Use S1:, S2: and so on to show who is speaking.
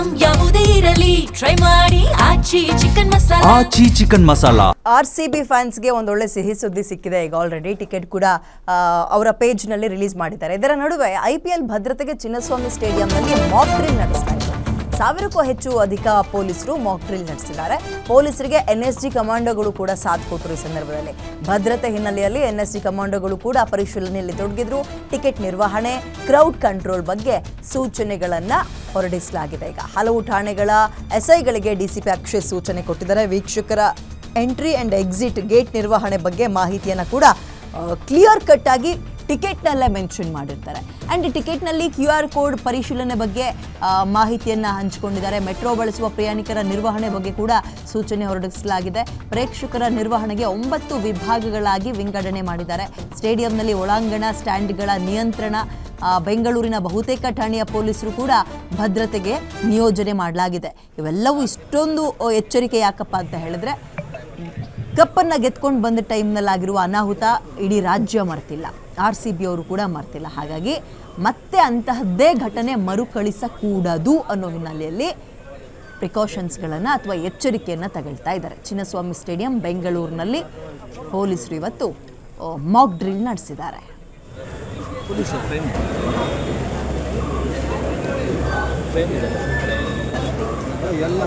S1: Item ಯಾವುದೇ ಇರಲಿ try ಮಾಡಿ ಆಚಿ ಚಿಕನ್ ಮಸಾಲಾ.
S2: RCB ಫ್ಯಾನ್ಸ್ಗೆ ಒಂದೊಳ್ಳೆ ಸಿಹಿ ಸುದ್ದಿ ಸಿಕ್ಕಿದೆ. ಈಗ ಆಲ್ರೆಡಿ ಟಿಕೆಟ್ ಕೂಡ ಅವರ ಪೇಜ್ನಲ್ಲಿ ರಿಲೀಸ್ ಮಾಡಿದ್ದಾರೆ. ಇದರ ನಡುವೆ IPL ಭದ್ರತೆಗೆ ಚಿನ್ನಸ್ವಾಮಿ ಸ್ಟೇಡಿಯಂನಲ್ಲಿ ಮಾಕ್ ಡ್ರಿಲ್ ನಡೆಸ್ತಾ ಇದ್ದಾರೆ. 1000ಕ್ಕೂ ಹೆಚ್ಚು ಅಧಿಕ ಪೊಲೀಸರು ಮಾಕ್ ಡ್ರಿಲ್ ನಡೆಸಿದ್ದಾರೆ. ಪೊಲೀಸರಿಗೆ NSG ಕಮಾಂಡೋಗಳು ಕೂಡ ಸಾಥ್ ಕೊಟ್ಟರು. ಈ ಸಂದರ್ಭದಲ್ಲಿ ಭದ್ರತೆ ಹಿನ್ನೆಲೆಯಲ್ಲಿ NSG ಕಮಾಂಡೋಗಳು ಕೂಡ ಪರಿಶೀಲನೆಯಲ್ಲಿ ತೊಡಗಿದ್ರು. ಟಿಕೆಟ್ ನಿರ್ವಹಣೆ, ಕ್ರೌಡ್ ಕಂಟ್ರೋಲ್ ಬಗ್ಗೆ ಸೂಚನೆಗಳನ್ನು ಹೊರಡಿಸಲಾಗಿದೆ. ಈಗ ಹಲವು ಠಾಣೆಗಳ SIಗಳಿಗೆ DCP ಅಕ್ಷಯ್ ಸೂಚನೆ ಕೊಟ್ಟಿದ್ದಾರೆ. ವೀಕ್ಷಕರ ಎಂಟ್ರಿ ಅಂಡ್ ಎಕ್ಸಿಟ್ ಗೇಟ್ ನಿರ್ವಹಣೆ ಬಗ್ಗೆ ಮಾಹಿತಿಯನ್ನು ಕೂಡ ಕ್ಲಿಯರ್ ಕಟ್ ಆಗಿ ಟಿಕೆಟ್ನಲ್ಲೇ ಮೆನ್ಷನ್ ಮಾಡಿರ್ತಾರೆ. ಆ್ಯಂಡ್ ಟಿಕೆಟ್ನಲ್ಲಿ QR ಕೋಡ್ ಪರಿಶೀಲನೆ ಬಗ್ಗೆ ಮಾಹಿತಿಯನ್ನು ಹಂಚಿಕೊಂಡಿದ್ದಾರೆ. ಮೆಟ್ರೋ ಬಳಸುವ ಪ್ರಯಾಣಿಕರ ನಿರ್ವಹಣೆ ಬಗ್ಗೆ ಕೂಡ ಸೂಚನೆ ಹೊರಡಿಸಲಾಗಿದೆ. ಪ್ರೇಕ್ಷಕರ ನಿರ್ವಹಣೆಗೆ 9 ವಿಭಾಗಗಳಾಗಿ ವಿಂಗಡಣೆ ಮಾಡಿದ್ದಾರೆ. ಸ್ಟೇಡಿಯಂನಲ್ಲಿ ಒಳಾಂಗಣ ಸ್ಟ್ಯಾಂಡ್ಗಳ ನಿಯಂತ್ರಣ, ಬೆಂಗಳೂರಿನ ಬಹುತೇಕ ಠಾಣೆಯ ಪೊಲೀಸರು ಕೂಡ ಭದ್ರತೆಗೆ ನಿಯೋಜನೆ ಮಾಡಲಾಗಿದೆ. ಇವೆಲ್ಲವೂ ಇಷ್ಟೊಂದು ಎಚ್ಚರಿಕೆ ಯಾಕಪ್ಪ ಅಂತ ಹೇಳಿದ್ರೆ, ಕಪ್ಪನ್ನು ಗೆದ್ಕೊಂಡು ಬಂದ ಟೈಮ್ನಲ್ಲಾಗಿರುವ ಅನಾಹುತ ಇಡೀ ರಾಜ್ಯ ಮರ್ತಿಲ್ಲ, RCB ಅವರು ಕೂಡ ಮರ್ತಿಲ್ಲ. ಹಾಗಾಗಿ ಮತ್ತೆ ಅಂತಹದ್ದೇ ಘಟನೆ ಮರುಕಳಿಸಕೂಡದು ಅನ್ನೋ ಹಿನ್ನೆಲೆಯಲ್ಲಿ ಪ್ರಿಕಾಷನ್ಸ್ಗಳನ್ನು ಅಥವಾ ಎಚ್ಚರಿಕೆಯನ್ನು ತಗೊಳ್ತಾ ಇದ್ದಾರೆ. ಚಿನ್ನಸ್ವಾಮಿ ಸ್ಟೇಡಿಯಂ ಬೆಂಗಳೂರಿನಲ್ಲಿ ಪೊಲೀಸರು ಇವತ್ತು ಮಾಕ್ ಡ್ರಿಲ್ ನಡೆಸಿದ್ದಾರೆ.
S3: ಎಲ್ಲ